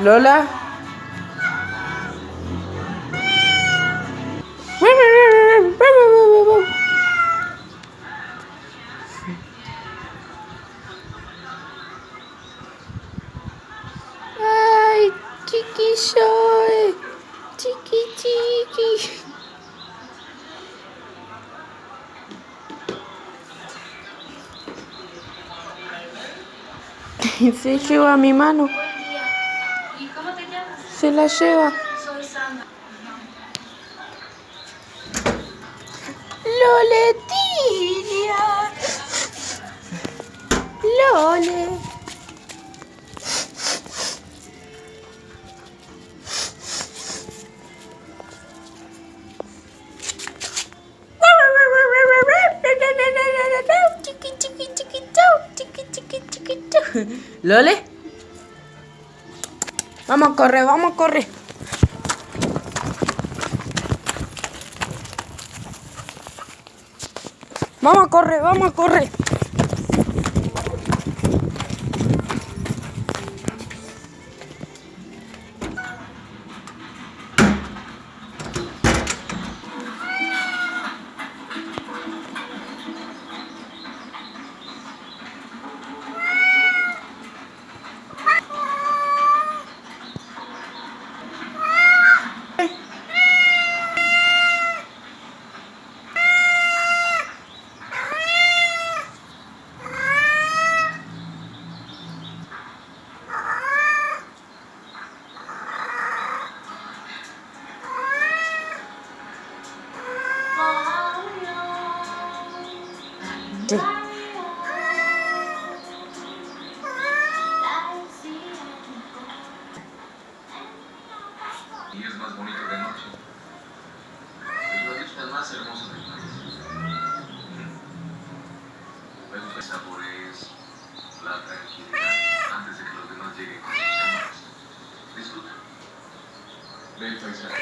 Lola. Ay, chiquillo, chiqui. Se lleva mi mano. ¿Y cómo te llamas? Se la lleva. Soy Sandra. Loletilia. Lole. Lole. Vamos a correr, vamos a correr. Vamos a correr, vamos a correr. Sí. Y es más bonito de noche. Es la vista más hermosa del país. Me gusta el sabores, la tranquilidad, antes de que los demás lleguen con sus temas. Disfruta. Ve el paisaje.